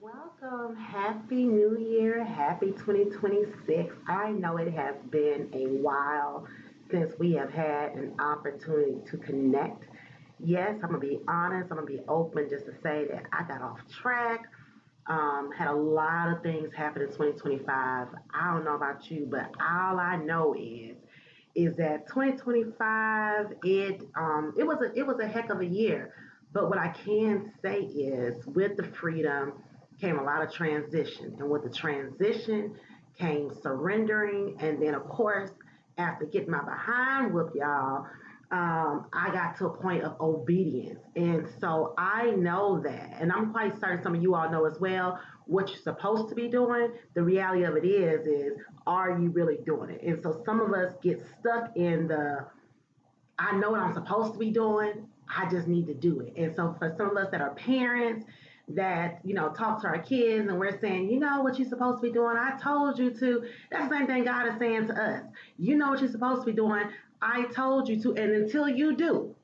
Welcome. Happy New Year. Happy 2026. I know it has been a while since we have had an opportunity to connect. Yes, I'm going to be honest. I'm going to be open just to say that I got off track. Had a lot of things happen in 2025. I don't know about you, but all I know is that 2025 it was a heck of a year. But what I can say is with the freedom came a lot of transition, and with the transition came surrendering, and then of course after getting my behind whooped, y'all, I got to a point of obedience. And so I know that, and I'm quite certain some of you all know as well what you're supposed to be doing. The reality of it is are you really doing it? And so some of us get stuck in the I know what I'm supposed to be doing. I just need to do it. And so for some of us that are parents that, talk to our kids and we're saying, you know what you're supposed to be doing. I told you to. That's the same thing God is saying to us. You know what you're supposed to be doing. I told you to. And until you do,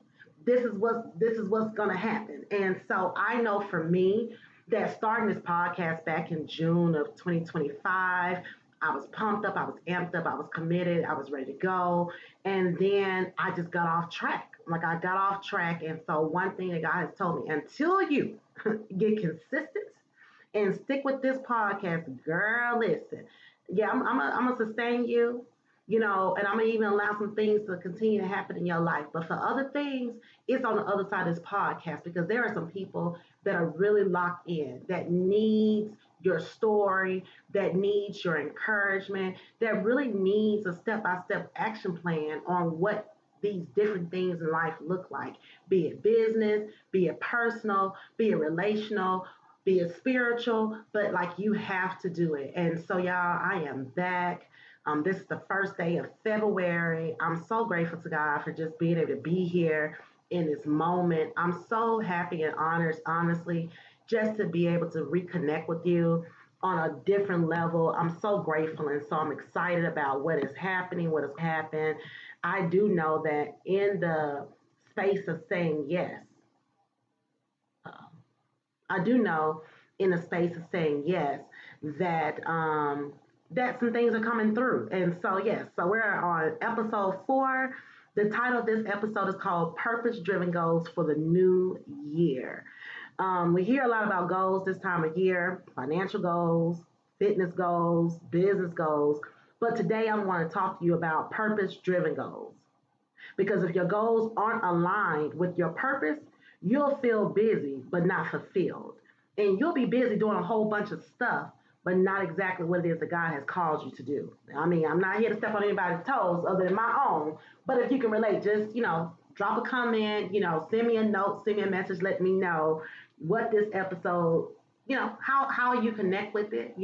this is what's gonna happen. And so I know for me that starting this podcast back in June of 2025, I was pumped up, I was amped up, I was committed, I was ready to go. And then I just got off track. Like I got off track. And so one thing that God has told me, until you get consistent and stick with this podcast, girl, listen. Yeah, I'm gonna sustain you, and I'm gonna even allow some things to continue to happen in your life. But for other things, it's on the other side of this podcast because there are some people that are really locked in that needs your story, that needs your encouragement, that really needs a step-by-step action plan on what these different things in life look like, be it business, be it personal, be it relational, be it spiritual, but like you have to do it. And so, y'all, I am back. This is the first day of February. I'm so grateful to God for just being able to be here in this moment. I'm so happy and honored, honestly, just to be able to reconnect with you on a different level. I'm so grateful, and so I'm excited about what is happening, what has happened. I do know that in the space of saying yes, uh, I do know in the space of saying yes that some things are coming through. And so yes, so we're on episode 4. The title of this episode is called Purpose Driven Goals for the New Year. We hear a lot about goals this time of year, financial goals, fitness goals, business goals. But today I want to talk to you about purpose driven goals. Because if your goals aren't aligned with your purpose, you'll feel busy but not fulfilled. And you'll be busy doing a whole bunch of stuff, but not exactly what it is that God has called you to do. I mean, I'm not here to step on anybody's toes other than my own, but if you can relate, just, drop a comment, send me a note, send me a message, let me know what this episode, how you connect with it,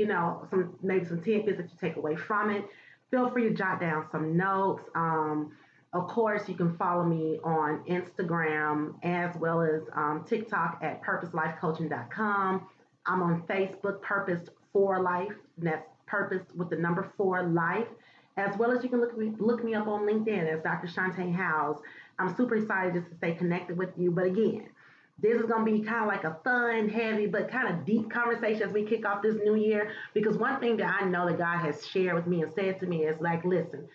maybe some tidbits that you take away from it. Feel free to jot down some notes. Of course, you can follow me on Instagram as well as TikTok at purposelifecoaching.com. I'm on Facebook, Purpose for Life, and that's Purpose with the number 4 Life, as well as you can look me up on LinkedIn as Dr. Shunte House. I'm super excited just to stay connected with you. But again, this is going to be kind of like a fun, heavy, but kind of deep conversation as we kick off this new year. Because one thing that I know that God has shared with me and said to me is like, listen,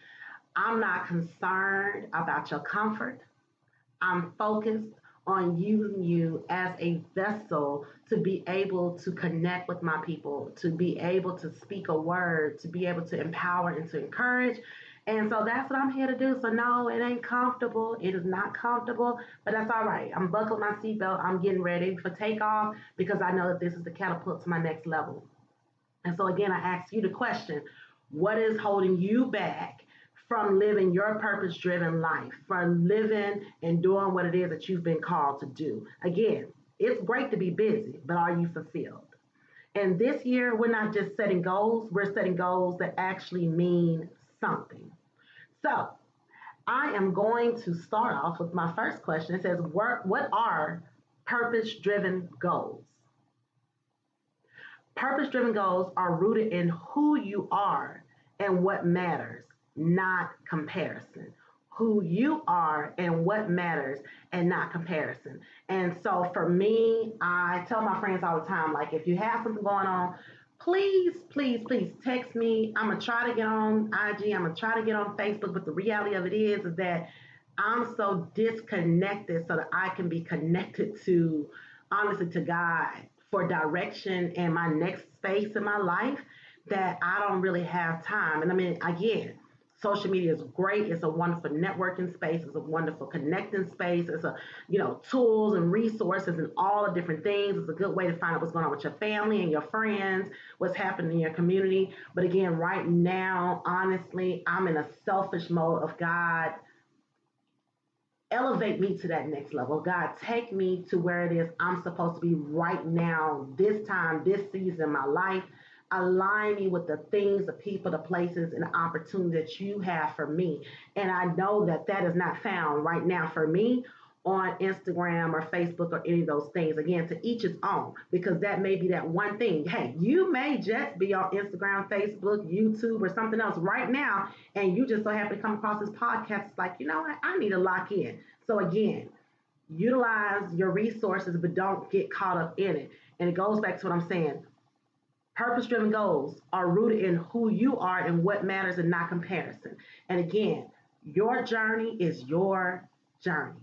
I'm not concerned about your comfort. I'm focused on using you as a vessel to be able to connect with my people, to be able to speak a word, to be able to empower and to encourage. And so that's what I'm here to do. So no, it ain't comfortable. It is not comfortable, but that's all right. I'm buckling my seatbelt. I'm getting ready for takeoff because I know that this is the catapult to my next level. And so again, I ask you the question, what is holding you back from living your purpose driven life, from living and doing what it is that you've been called to do? Again, it's great to be busy, but are you fulfilled? And this year, we're not just setting goals, we're setting goals that actually mean something. So I am going to start off with my first question. It says, what are purpose driven goals? Purpose driven goals are rooted in who you are and what matters, not comparison. who you are and what matters and not comparison. And so for me, I tell my friends all the time, like, if you have something going on, please, please, please text me. I'm gonna try to get on IG. I'm gonna try to get on Facebook. But the reality of it is that I'm so disconnected so that I can be connected to, honestly, to God for direction and my next space in my life, that I don't really have time. And I mean, again, social media is great. It's a wonderful networking space. It's a wonderful connecting space. It's a, tools and resources and all the different things. It's a good way to find out what's going on with your family and your friends, what's happening in your community. But again, right now, honestly, I'm in a selfish mode of God, elevate me to that next level. God, take me to where it is I'm supposed to be right now, this time, this season in my life. Align me with the things, the people, the places, and the opportunities that you have for me. And I know that that is not found right now for me on Instagram or Facebook or any of those things. Again, to each his own, because that may be that one thing. Hey, you may just be on Instagram, Facebook, YouTube, or something else right now, and you just so happen to come across this podcast. It's like, you know what? I need to lock in. So again, utilize your resources, but don't get caught up in it. And it goes back to what I'm saying. Purpose-driven goals are rooted in who you are and what matters and not comparison. And again, your journey is your journey.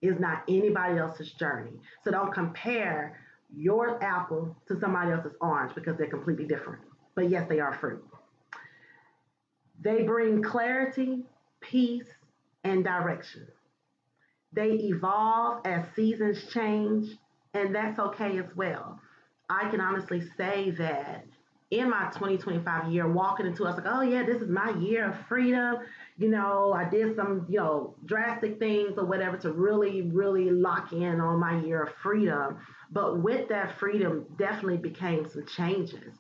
It's not anybody else's journey. So don't compare your apple to somebody else's orange, because they're completely different. But yes, they are fruit. They bring clarity, peace, and direction. They evolve as seasons change, and that's okay as well. I can honestly say that in my 2025 year, walking into it, I was like, oh yeah, this is my year of freedom. I did some, drastic things or whatever to really, really lock in on my year of freedom. But with that freedom, definitely became some changes.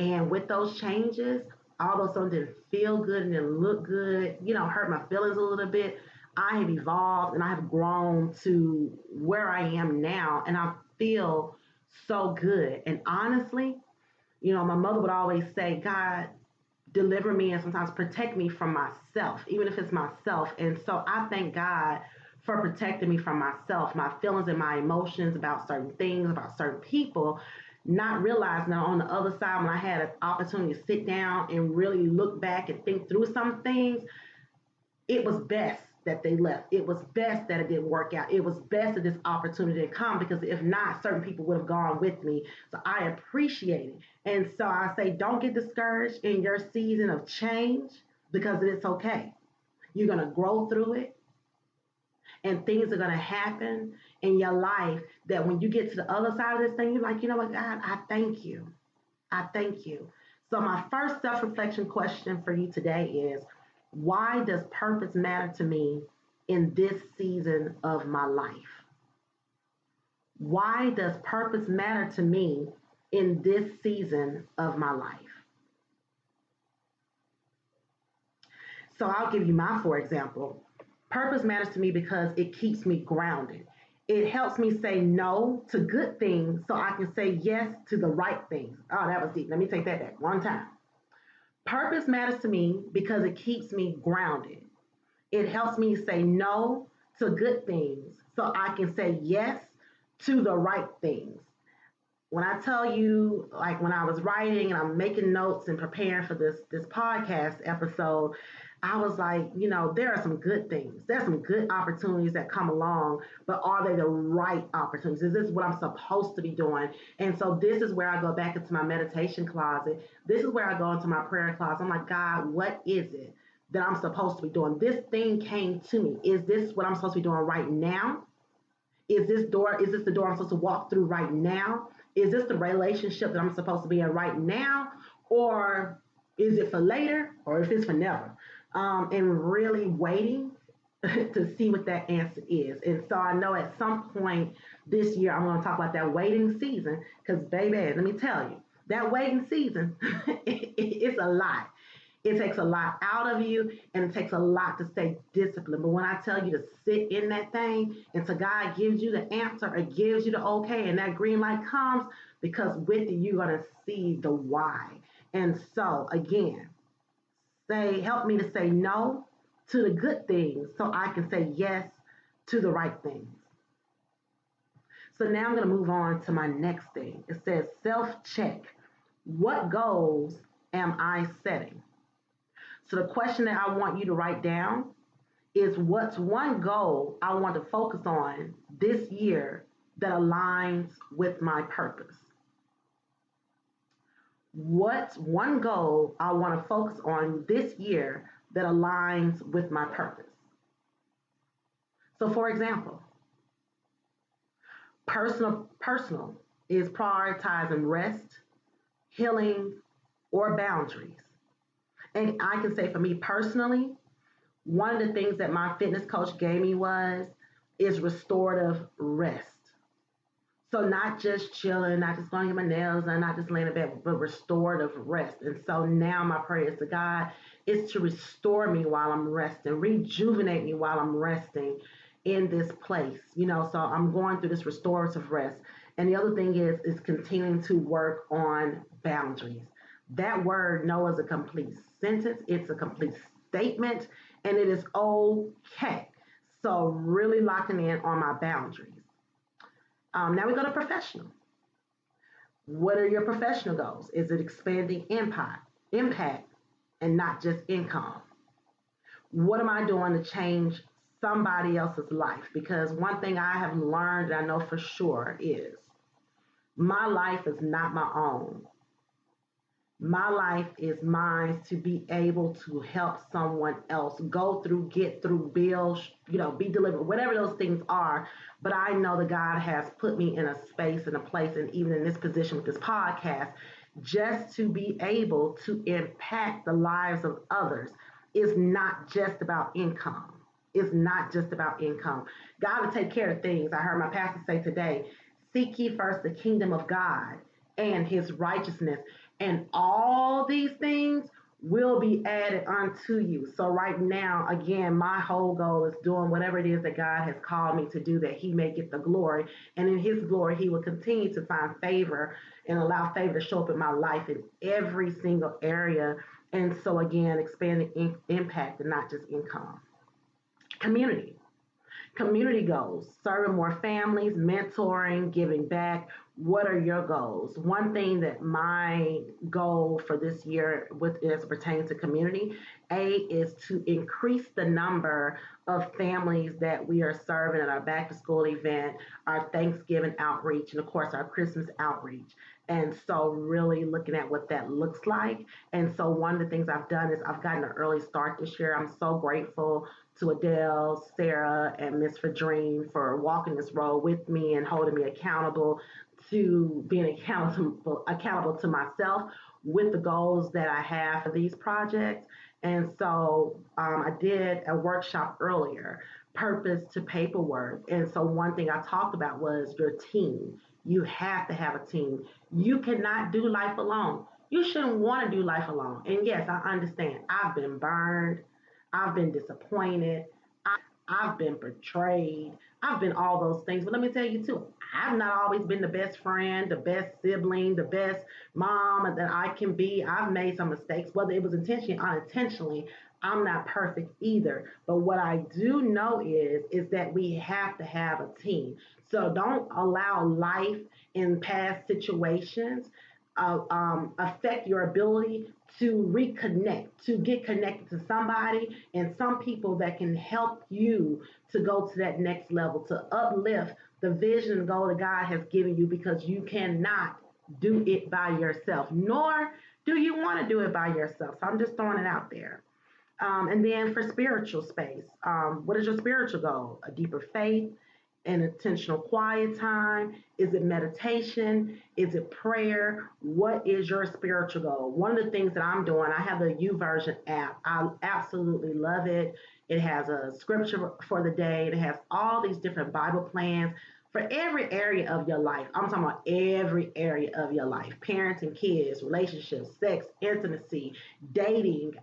And with those changes, although some didn't feel good and didn't look good, hurt my feelings a little bit, I have evolved and I have grown to where I am now. And I feel so good. And honestly, my mother would always say, God, deliver me and sometimes protect me from myself, even if it's myself. And so I thank God for protecting me from myself, my feelings and my emotions about certain things, about certain people, not realizing that on the other side, when I had an opportunity to sit down and really look back and think through some things, it was best that they left. It was best that it didn't work out. It was best that this opportunity didn't come, because if not, certain people would have gone with me. So I appreciate it. And so I say, don't get discouraged in your season of change, because it's okay. You're going to grow through it, and things are going to happen in your life that when you get to the other side of this thing, you're like, you know what, God, I thank you. I thank you. So my first self-reflection question for you today is, why does purpose matter to me in this season of my life? Why does purpose matter to me in this season of my life? So I'll give you my, for example. Purpose matters to me because it keeps me grounded. It helps me say no to good things so I can say yes to the right things. Oh, that was deep. Let me take that back one time. Purpose matters to me because it keeps me grounded. It helps me say no to good things so I can say yes to the right things. When I tell you, like when I was writing and I'm making notes and preparing for this podcast episode, I was like, there are some good things. There's some good opportunities that come along, but are they the right opportunities? Is this what I'm supposed to be doing? And so this is where I go back into my meditation closet. This is where I go into my prayer closet. I'm like, God, what is it that I'm supposed to be doing? This thing came to me. Is this what I'm supposed to be doing right now? Is this the door I'm supposed to walk through right now? Is this the relationship that I'm supposed to be in right now? Or is it for later? Or if it's for never? And really waiting to see what that answer is. And so I know at some point this year, I'm going to talk about that waiting season, because baby, let me tell you, that waiting season, it's a lot. It takes a lot out of you, and it takes a lot to stay disciplined. But when I tell you to sit in that thing until God gives you the answer or gives you the okay, and that green light comes, because with it, you're going to see the why. And so again, help me to say no to the good things so I can say yes to the right things. So now I'm going to move on to my next thing. It says self check. What goals am I setting? So the question that I want you to write down is, what's one goal I want to focus on this year that aligns with my purpose? What's one goal I want to focus on this year that aligns with my purpose? So for example, personal is prioritizing rest, healing, or boundaries. And I can say for me personally, one of the things that my fitness coach gave me is restorative rest. So not just chilling, not just going to get my nails done, not just laying in bed, but restorative rest. And so now my prayers to God is to restore me while I'm resting, rejuvenate me while I'm resting in this place. So I'm going through this restorative rest. And the other thing is continuing to work on boundaries. That word no is a complete sentence. It's a complete statement, and it is okay. So really locking in on my boundaries. Now we go to professional. What are your professional goals? Is it expanding impact, and not just income? What am I doing to change somebody else's life? Because one thing I have learned, and I know for sure, is my life is not my own. My life is mine to be able to help someone else go through, get through, build, be delivered, whatever those things are. But I know that God has put me in a space and a place, and even in this position with this podcast, just to be able to impact the lives of others. Is not just about income. It's not just about income. God will take care of things. I heard my pastor say today, seek ye first the kingdom of God and his righteousness, and all these things will be added unto you. So right now, again, my whole goal is doing whatever it is that God has called me to do, that he may get the glory. And in his glory, he will continue to find favor and allow favor to show up in my life in every single area. And so again, expanding impact and not just income. Community goals, serving more families, mentoring, giving back. What are your goals? One thing that my goal for this year as it pertains to community, is to increase the number of families that we are serving at our back to school event, our Thanksgiving outreach, and of course our Christmas outreach. And so really looking at what that looks like. And so one of the things I've done is I've gotten an early start this year. I'm so grateful to Adele, Sarah, and Miss Fadreen for walking this road with me and holding me accountable to being accountable to myself with the goals that I have for these projects. And so I did a workshop earlier, purpose to paperwork. And so one thing I talked about was your team. You have to have a team. You cannot do life alone. You shouldn't want to do life alone. And yes, I understand. I've been burned. I've been disappointed. I've been betrayed. I've been all those things. But let me tell you too, I've not always been the best friend, the best sibling, the best mom that I can be. I've made some mistakes, whether it was intentionally or unintentionally. I'm not perfect either. But what I do know is that we have to have a team. So don't allow life in past situations affect your ability to reconnect, to get connected to somebody and some people that can help you to go to that next level, to uplift the vision and goal that God has given you, because you cannot do it by yourself, nor do you want to do it by yourself. So I'm just throwing it out there. And then for spiritual space, what is your spiritual goal? A deeper faith, an intentional quiet time? Is it meditation? Is it prayer? What is your spiritual goal? One of the things that I'm doing, I have the YouVersion app. I absolutely love it. It has a scripture for the day. It has all these different Bible plans for every area of your life. I'm talking about every area of your life: parents and kids, relationships, sex, intimacy, dating,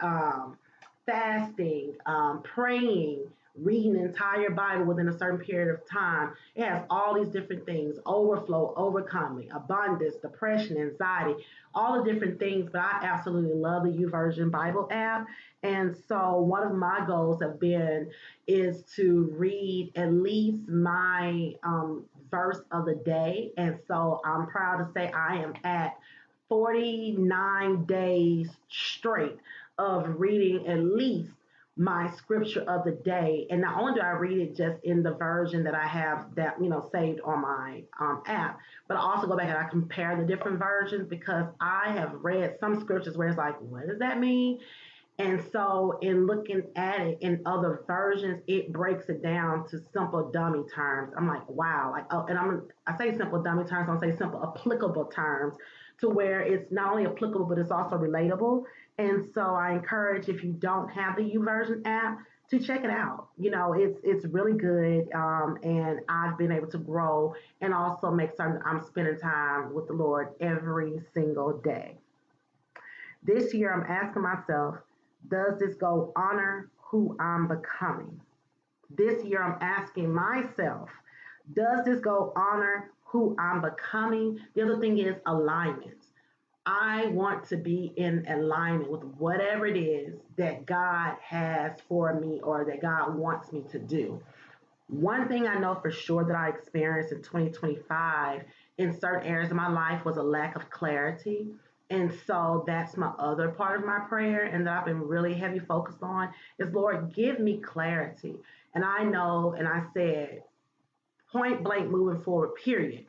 fasting, praying, reading the entire Bible within a certain period of time. It has all these different things: overflow, overcoming, abundance, depression, anxiety, all the different things. But I absolutely love the YouVersion Bible app. And so one of my goals have been is to read at least my verse of the day. And so I'm proud to say I am at 49 days straight of reading at least my scripture of the day. And not only do I read it just in the version that I have that, saved on my app, but I also go back and I compare the different versions because I have read some scriptures where it's like, what does that mean? And so, in looking at it in other versions, it breaks it down to simple dummy terms. I'm like, wow, like, oh, and I say simple dummy terms, I say simple applicable terms to where it's not only applicable, but it's also relatable. And so, I encourage if you don't have the YouVersion app to check it out. It's really good, and I've been able to grow and also make certain that I'm spending time with the Lord every single day. This year, I'm asking myself, does this goal honor who I'm becoming? This year, I'm asking myself, does this goal honor who I'm becoming? The other thing is alignment. I want to be in alignment with whatever it is that God has for me or that God wants me to do. One thing I know for sure that I experienced in 2025 in certain areas of my life was a lack of clarity. And so that's my other part of my prayer, and that I've been really heavy focused on is, Lord, give me clarity. And I know, and I said, point blank moving forward, period.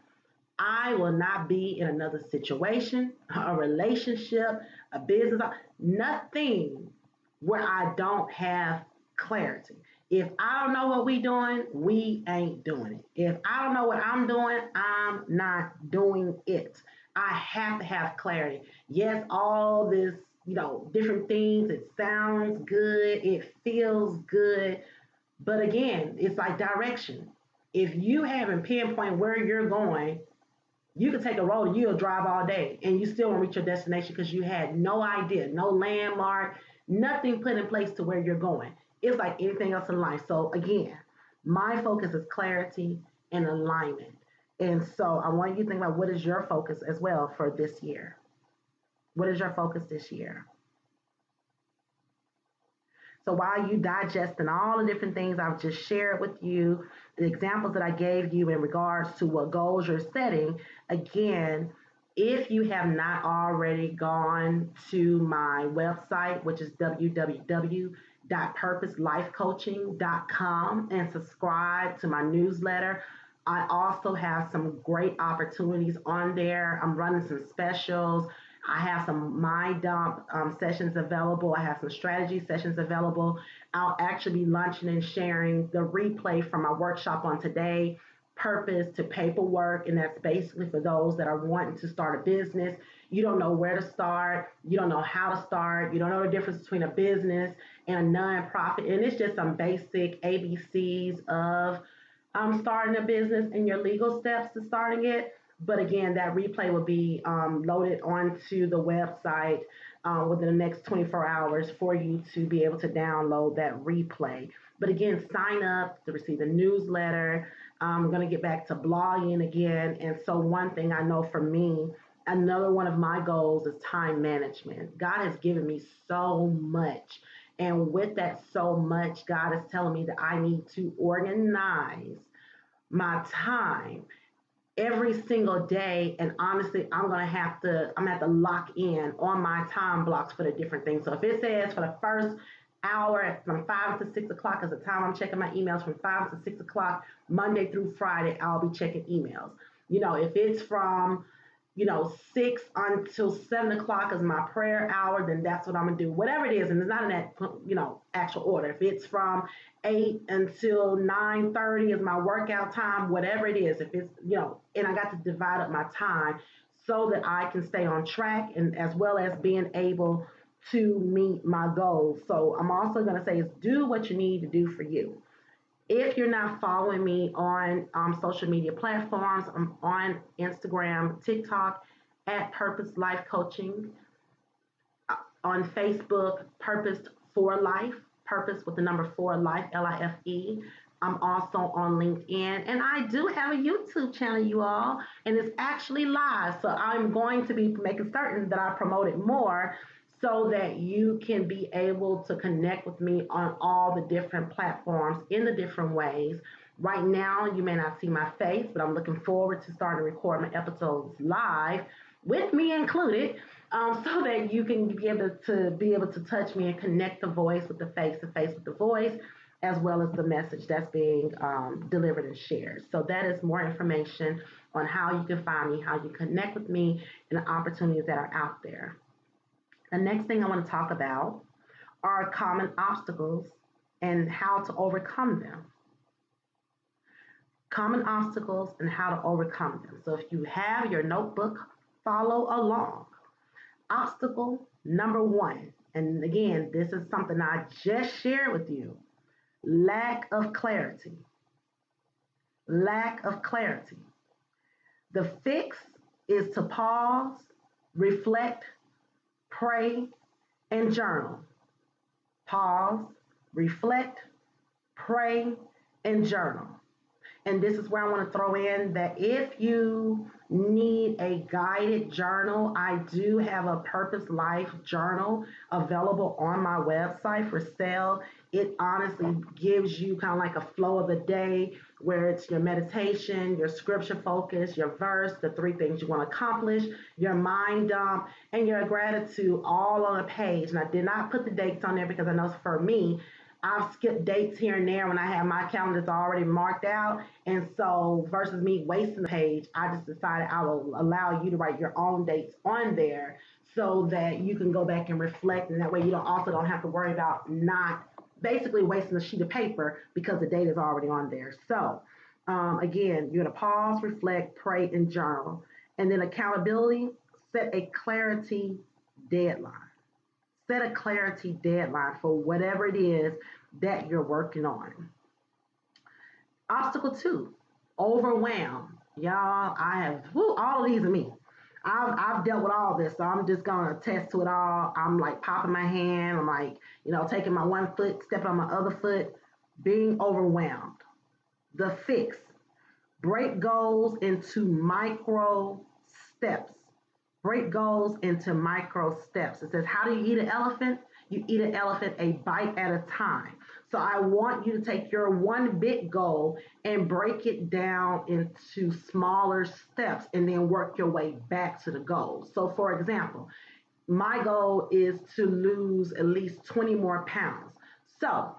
I will not be in another situation, a relationship, a business, nothing where I don't have clarity. If I don't know what we doing, we ain't doing it. If I don't know what I'm doing, I'm not doing it. I have to have clarity. Yes, all this, different things, it sounds good, it feels good, but again, it's like direction. If you haven't pinpointed where you're going, you can take a road and you'll drive all day and you still won't reach your destination because you had no idea, no landmark, nothing put in place to where you're going. It's like anything else in life. So again, my focus is clarity and alignment. And so I want you to think about what is your focus as well for this year. What is your focus this year? So while you digesting all the different things I've just shared with you, the examples that I gave you in regards to what goals you're setting, again, if you have not already gone to my website, which is www.purposelifecoaching.com, and subscribe to my newsletter, I also have some great opportunities on there. I'm running some specials. I have some My Dump sessions available. I have some strategy sessions available. I'll actually be launching and sharing the replay from my workshop on today, Purpose to Paperwork. And that's basically for those that are wanting to start a business. You don't know where to start. You don't know how to start. You don't know the difference between a business and a nonprofit. And it's just some basic ABCs of starting a business and your legal steps to starting it. But again, that replay will be loaded onto the website within the next 24 hours for you to be able to download that replay. But again, sign up to receive the newsletter. I'm going to get back to blogging again. And so one thing I know for me, another one of my goals is time management. God has given me so much. And with that so much, God is telling me that I need to organize my time every single day. And honestly, I'm gonna have to lock in on my time blocks for the different things. So if it says for the first hour from 5 to 6 o'clock is the time I'm checking my emails, from 5 to 6 o'clock, Monday through Friday, I'll be checking emails. If it's from 6 until 7 o'clock is my prayer hour, then that's what I'm gonna do. Whatever it is, and it's not in that actual order. If it's from 8 until 9:30 is my workout time, whatever it is. If it's and I got to divide up my time so that I can stay on track and as well as being able to meet my goals. So I'm also gonna say is do what you need to do for you. If you're not following me on social media platforms, I'm on Instagram, TikTok at Purpose Life Coaching, on Facebook, Purpose for Life, purpose with the number four, life, Life. I'm also on LinkedIn, and I do have a YouTube channel, you all, and it's actually live. So I'm going to be making certain that I promote it more so that you can be able to connect with me on all the different platforms in the different ways. Right now, you may not see my face, but I'm looking forward to starting to record my episodes live with me included, so that you can be able to touch me and connect the voice with the face, the face with the voice, as well as the message that's being delivered and shared. So that is more information on how you can find me, how you connect with me, and the opportunities that are out there. The next thing I want to talk about are common obstacles and how to overcome them. Common obstacles and how to overcome them. So if you have your notebook, follow along. Obstacle number one, and again, this is something I just shared with you: lack of clarity. Lack of clarity. The fix is to pause, reflect, pray, and journal. Pause, reflect, pray, and journal. And this is where I want to throw in that if you need a guided journal, I do have a Purpose Life journal available on my website for sale. It honestly gives you kind of like a flow of the day where it's your meditation, your scripture focus, your verse, the three things you want to accomplish, your mind dump, and your gratitude all on a page. And I did not put the dates on there because I know for me, I've skipped dates here and there when I have my calendars already marked out. And so versus me wasting the page, I just decided I will allow you to write your own dates on there so that you can go back and reflect. And that way you don't have to worry about not basically wasting a sheet of paper because the date is already on there. So again, you're going to pause, reflect, pray, and journal. And then accountability, set a clarity deadline. Set a clarity deadline for whatever it is that you're working on. Obstacle two, overwhelm. Y'all, I have, all of these are me. I've dealt with all this, so I'm just going to attest to it all. I'm like popping my hand. I'm like, taking my one foot, stepping on my other foot, being overwhelmed. The fix, break goals into micro steps. Break goals into micro steps. It says, how do you eat an elephant? You eat an elephant a bite at a time. So I want you to take your one big goal and break it down into smaller steps and then work your way back to the goal. So for example, my goal is to lose at least 20 more pounds. So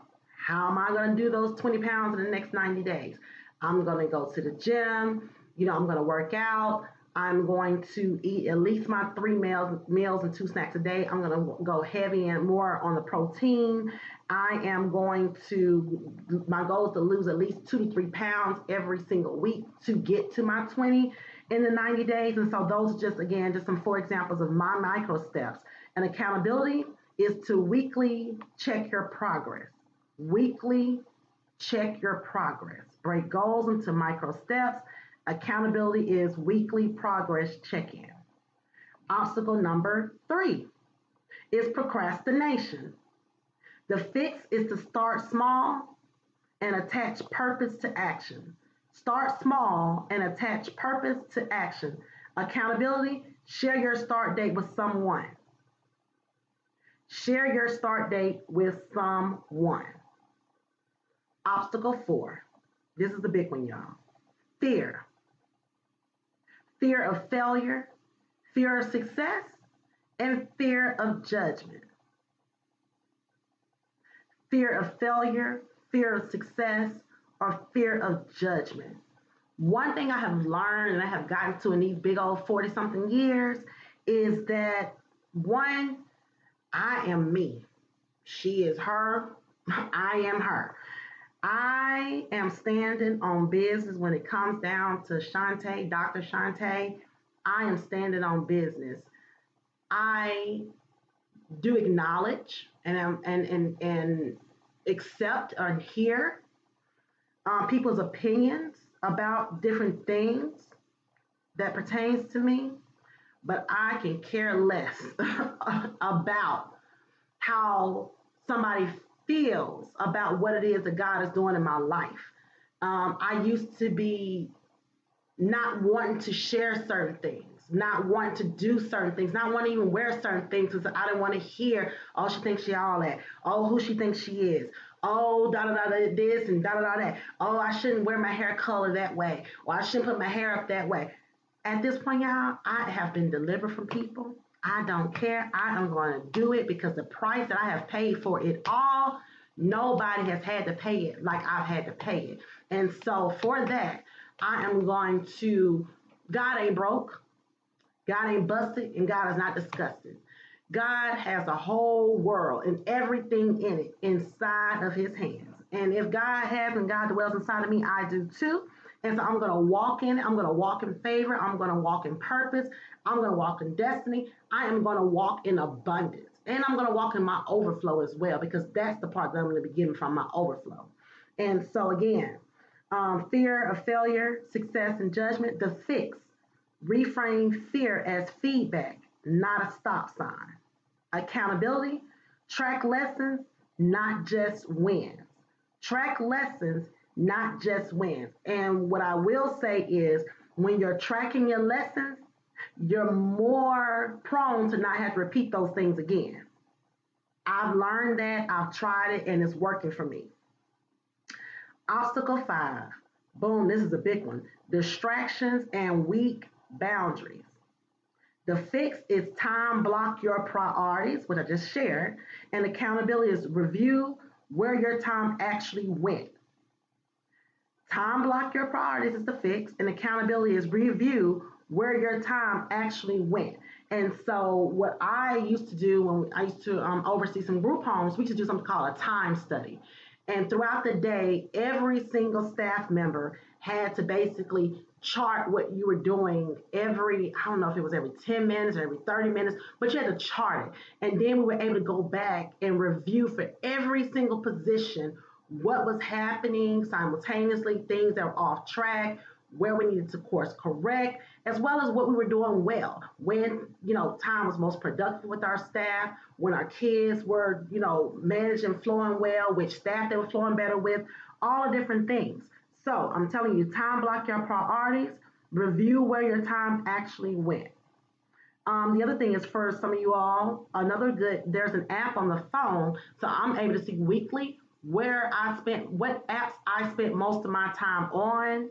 how am I going to do those 20 pounds in the next 90 days? I'm going to go to the gym. I'm going to work out. I'm going to eat at least my three meals and two snacks a day. I'm going to go heavy and more on the protein. My goal is to lose at least 2 to 3 pounds every single week to get to my 20 in the 90 days. And so those just some 4 examples of my micro steps. And accountability is to weekly check your progress. Weekly check your progress. Break goals into micro steps. Accountability is weekly progress check-in. Obstacle number 3 is procrastination. The fix is to start small and attach purpose to action. Start small and attach purpose to action. Accountability, share your start date with someone. Share your start date with someone. Obstacle 4. This is the big one, y'all. Fear. Fear of failure, fear of success, and fear of judgment. Fear of failure, fear of success, or fear of judgment. One thing I have learned and I have gotten to in these big old 40-something years is that, one, I am me. She is her. I am her. I am standing on business when it comes down to Shunte, Dr. Shunte. I am standing on business. I do acknowledge and accept and hear people's opinions about different things that pertains to me, but I can care less about how somebody feels about what it is that God is doing in my life. I used to be not wanting to share certain things, not wanting to do certain things, not wanting to even wear certain things because I didn't want to hear, oh, she thinks she all that. Oh, who she thinks she is. Oh, da da da this and da da da that. Oh, I shouldn't wear my hair color that way. Or I shouldn't put my hair up that way. At this point, y'all, I have been delivered from people. I don't care. I am going to do it because the price that I have paid for it all, nobody has had to pay it like I've had to pay it. And so for that, I am going to, God ain't broke, God ain't busted, and God is not disgusted. God has a whole world and everything in it inside of his hands. And if God has and God dwells inside of me, I do too. And so I'm going to walk in it. I'm going to walk in favor. I'm going to walk in purpose. I'm going to walk in destiny. I am going to walk in abundance. And I'm going to walk in my overflow as well, because that's the part that I'm going to be getting from my overflow. And so again, fear of failure, success, and judgment. The fix: reframe fear as feedback, not a stop sign. Accountability: track lessons, not just wins. Track lessons, not just wins. And what I will say is, when you're tracking your lessons, you're more prone to not have to repeat those things again. I've learned that, I've tried it, and it's working for me. Obstacle 5. Boom, this is a big one. Distractions and weak boundaries. The fix is time block your priorities, which I just shared, and accountability is review where your time actually went. Time block your priorities is the fix, and accountability is review where your time actually went. And so, what I used to do when I used to oversee some group homes, we used to do something called a time study. And throughout the day, every single staff member had to basically chart what you were doing every, I don't know if it was every 10 minutes or every 30 minutes, but you had to chart it. And then we were able to go back and review for every single position what was happening simultaneously, things that were off track, where we needed to course correct, as well as what we were doing well, when, time was most productive with our staff, when our kids were, managing, flowing well, which staff they were flowing better with, all the different things. So I'm telling you, time block your priorities, review where your time actually went. The other thing is, for some of you all, there's an app on the phone, so I'm able to see weekly what apps I spent most of my time on,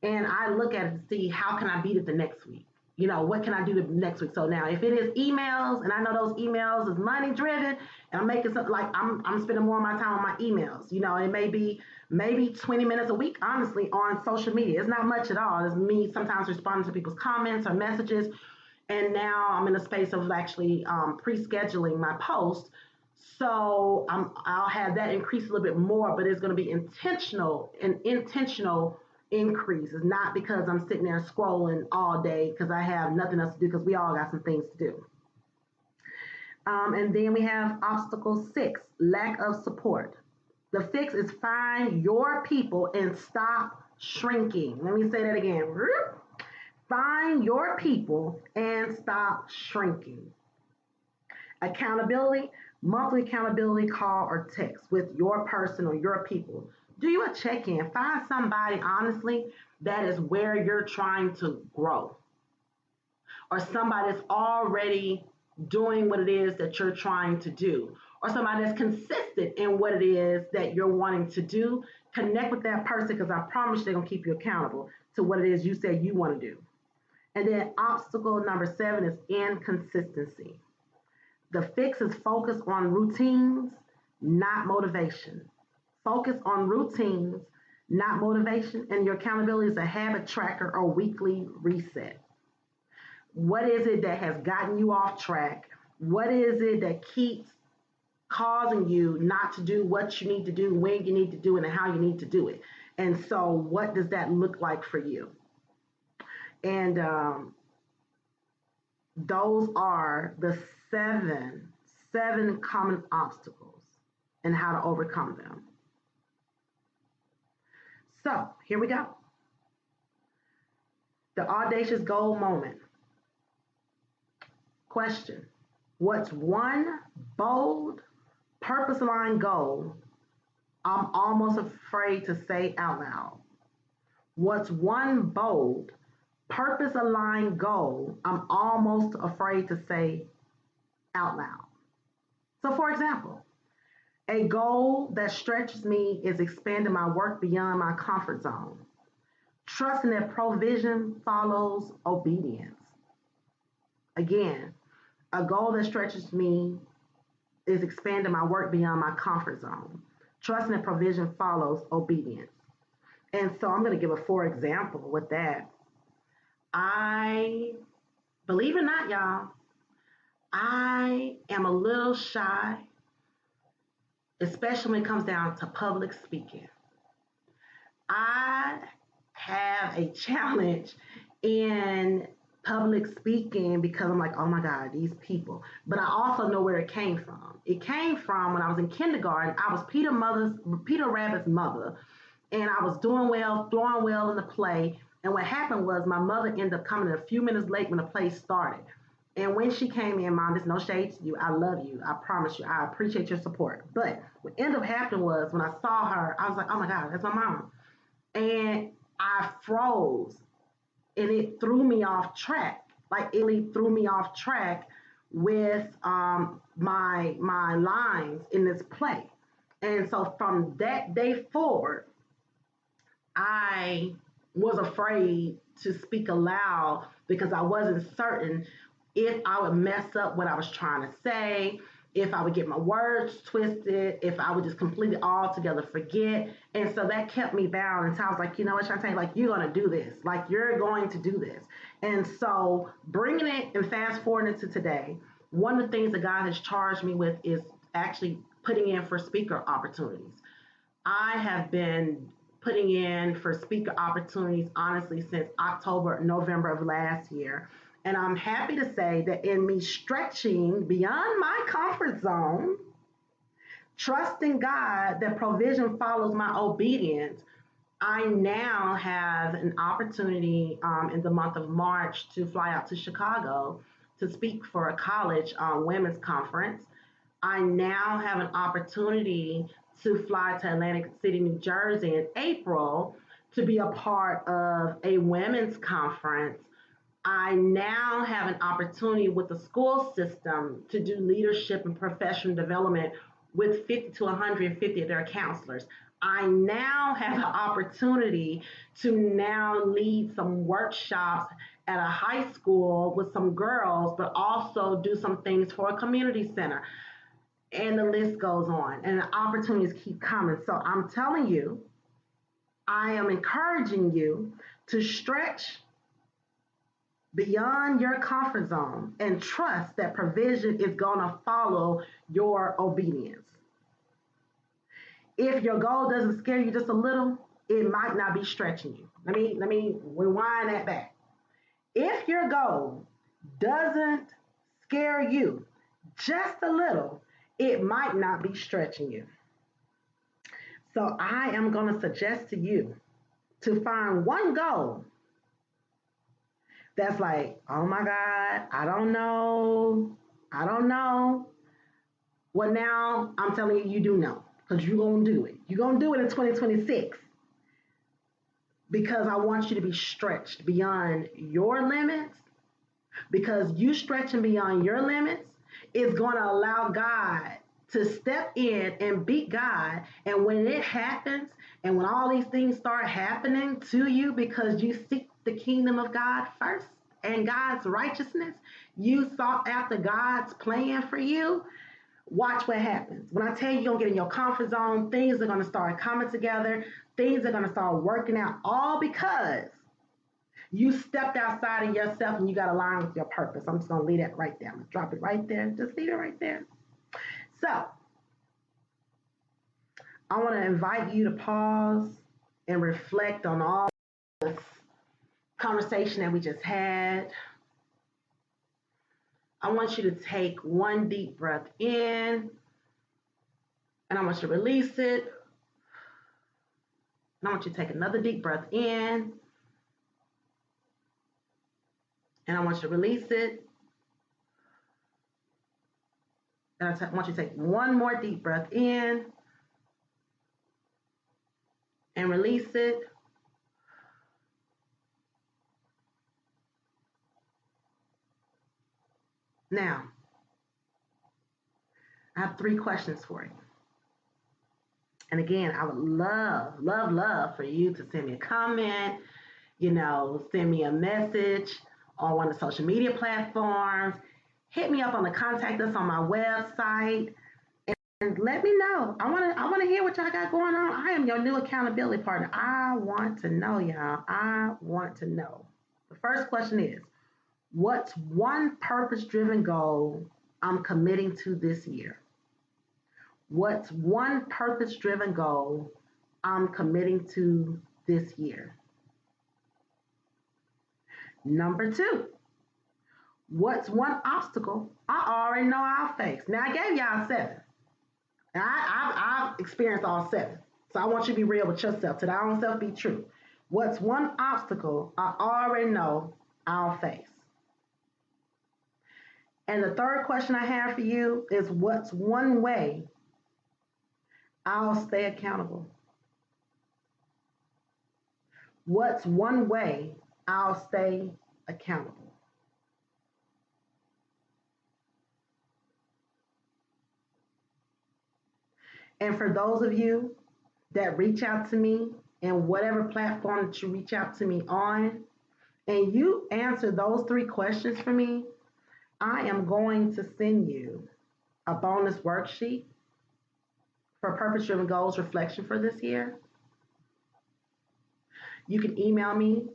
and I look at it to see how can I beat it the next week. What can I do the next week? So now, if it is emails, and I know those emails is money driven, and I'm making something like I'm spending more of my time on my emails. It may be maybe 20 minutes a week, honestly, on social media. It's not much at all. It's me sometimes responding to people's comments or messages. And now I'm in a space of actually pre-scheduling my post. So I'll have that increase a little bit more, but it's going to be intentional increase. It's not because I'm sitting there scrolling all day because I have nothing else to do, because we all got some things to do. And then we have obstacle 6, lack of support. The fix is find your people and stop shrinking. Let me say that again. Find your people and stop shrinking. Accountability: monthly accountability call or text with your person or your people. Do you a check-in. Find somebody, honestly, that is where you're trying to grow, or somebody that's already doing what it is that you're trying to do, or somebody that's consistent in what it is that you're wanting to do. Connect with that person, because I promise they're going to keep you accountable to what it is you say you want to do. And then obstacle number 7 is inconsistency. The fix is focus on routines, not motivation. Focus on routines, not motivation. And your accountability is a habit tracker or weekly reset. What is it that has gotten you off track? What is it that keeps causing you not to do what you need to do, when you need to do it, and how you need to do it? And so what does that look like for you? And those are the seven common obstacles and how to overcome them. So here we go. The audacious goal moment. Question: what's one bold, purpose aligned goal I'm almost afraid to say out loud? What's one bold, purpose aligned goal I'm almost afraid to say out loud? So, for example, a goal that stretches me is expanding my work beyond my comfort zone, trusting that provision follows obedience. Again, a goal that stretches me is expanding my work beyond my comfort zone, trusting that provision follows obedience. And so I'm going to give a for example with that. I, believe it or not, y'all, I am a little shy, especially when it comes down to public speaking. I have a challenge in public speaking because I'm like, oh my God, these people. But I also know where it came from. It came from when I was in kindergarten. I was Peter Rabbit's mother, and I was doing well, flowing well in the play. And what happened was my mother ended up coming a few minutes late when the play started. And when she came in, Mom, there's no shade to you. I love you. I promise you. I appreciate your support. But what ended up happening was when I saw her, I was like, oh my God, that's my mom. And I froze, and it threw me off track. Like it really threw me off track with my lines in this play. And so from that day forward, I was afraid to speak aloud because I wasn't certain if I would mess up what I was trying to say, if I would get my words twisted, if I would just completely altogether forget. And so that kept me bound. And so I was like, you know what, Shunte, like you're going to do this. Like you're going to do this. And so bringing it and fast forwarding to today, one of the things that God has charged me with is actually putting in for speaker opportunities. I have been putting in for speaker opportunities, honestly, since October, November of last year. And I'm happy to say that in me stretching beyond my comfort zone, trusting God that provision follows my obedience, I now have an opportunity in the month of March to fly out to Chicago to speak for a college women's conference. I now have an opportunity to fly to Atlantic City, New Jersey in April to be a part of a women's conference. I now have an opportunity with the school system to do leadership and professional development with 50 to 150 of their counselors. I now have the opportunity to now lead some workshops at a high school with some girls, but also do some things for a community center. And the list goes on, and the opportunities keep coming. So I'm telling you, I am encouraging you to stretch beyond your comfort zone and trust that provision is going to follow your obedience. If your goal doesn't scare you just a little, it might not be stretching you. Let me rewind that back. If your goal doesn't scare you just a little, it might not be stretching you. So I am going to suggest to you to find one goal that's like, oh my God, I don't know. I don't know. Well, now I'm telling you, you do know because you're going to do it. You're going to do it in 2026 because I want you to be stretched beyond your limits, because you stretching beyond your limits is going to allow God to step in and beat God. And when it happens, and when all these things start happening to you because you seek the kingdom of God first and God's righteousness, you sought after God's plan for you, watch what happens. When I tell you you're going to get in your comfort zone, things are going to start coming together. Things are going to start working out, all because you stepped outside of yourself and you got aligned with your purpose. I'm just going to leave that right there. I'm going to drop it right there. Just leave it right there. So I want to invite you to pause and reflect on all this conversation that we just had. I want you to take one deep breath in, and I want you to release it. And I want you to take another deep breath in, and I want you to release it. And want you to take one more deep breath in and release it. Now, I have 3 questions for you. And again, I would love for you to send me a comment, send me a message on one of the social media platforms. Hit me up on the contact us on my website and let me know. I want to hear what y'all got going on. I am your new accountability partner. I want to know, y'all. I want to know. The first question is, what's one purpose-driven goal I'm committing to this year? What's one purpose-driven goal I'm committing to this year? Number 2, what's one obstacle I already know I'll face? Now, I gave y'all 7. And I've experienced all 7. So I want you to be real with yourself. To thy own self be true. What's one obstacle I already know I'll face? And the third question I have for you is, what's one way I'll stay accountable? What's one way I'll stay accountable? And for those of you that reach out to me in whatever platform that you reach out to me on, and you answer those 3 questions for me, I am going to send you a bonus worksheet for Purpose Driven Goals Reflection for this year. You can email me.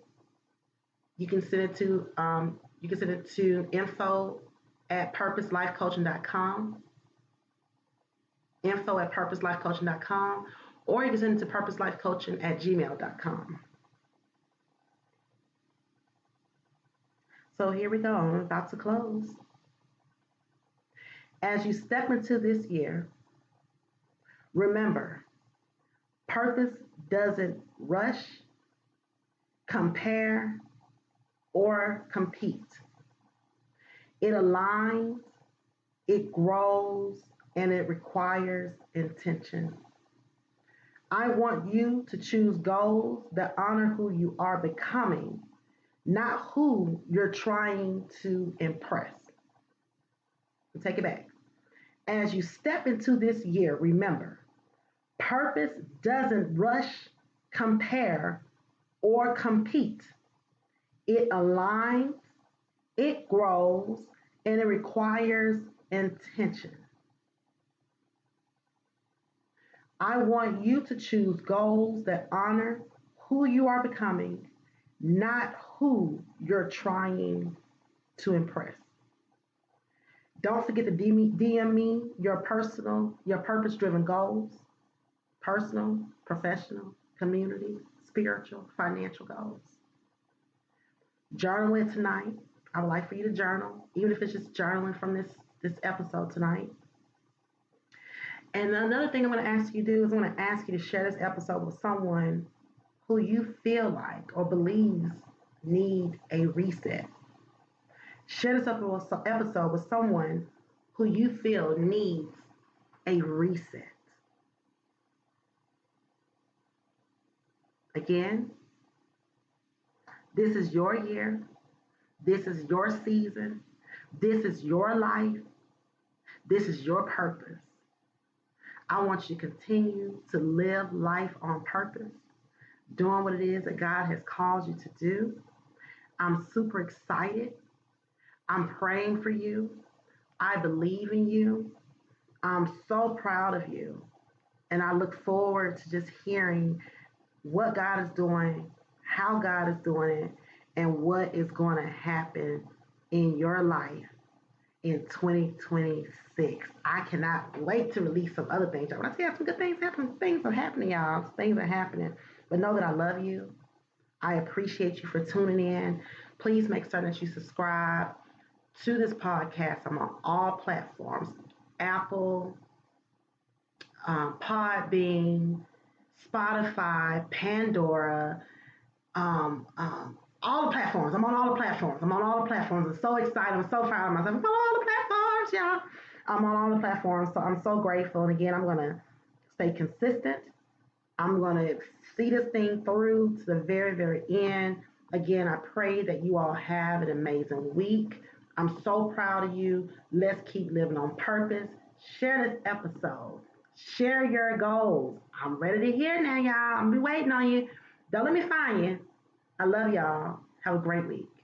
You can send it to info@purposelifecoaching.com, info@purposelifecoaching.com, or you can send it to purposelifecoaching@gmail.com. So here we go. I'm about to close. As you step into this year, remember, purpose doesn't rush, compare, or compete. It aligns, it grows, and it requires intention. I want you to choose goals that honor who you are becoming, not who you're trying to impress. I'll take it back. As you step into this year, remember, purpose doesn't rush, compare, or compete. It aligns, it grows, and it requires intention. I want you to choose goals that honor who you are becoming, not who you're trying to impress. Don't forget to DM me your purpose-driven goals, personal, professional, community, spiritual, financial goals. Journal it tonight. I would like for you to journal, even if it's just journaling from this episode tonight. And another thing I'm going to ask you to do is I'm going to ask you to share this episode with someone who you feel like or believes need a reset. Share this episode with someone who you feel needs a reset. Again, this is your year. This is your season. This is your life. This is your purpose. I want you to continue to live life on purpose, doing what it is that God has called you to do. I'm super excited. I'm praying for you. I believe in you. I'm so proud of you. And I look forward to just hearing what God is doing, how God is doing it, and what is going to happen in your life in 2026. I cannot wait to release some other things. When I tell you some good things happen, things are happening, y'all. Things are happening. But know that I love you. I appreciate you for tuning in. Please make certain that you subscribe to this podcast. I'm on all platforms: Apple, Podbean, Spotify, Pandora, all the platforms. I'm on all the platforms. I'm so excited. I'm so proud of myself. I'm on all the platforms, y'all. I'm on all the platforms, so I'm so grateful. And again, I'm going to stay consistent. I'm going to see this thing through to the very, very end. Again, I pray that you all have an amazing week. I'm so proud of you. Let's keep living on purpose. Share this episode. Share your goals. I'm ready to hear now, y'all. I'm be waiting on you. Don't let me find you. I love y'all. Have a great week.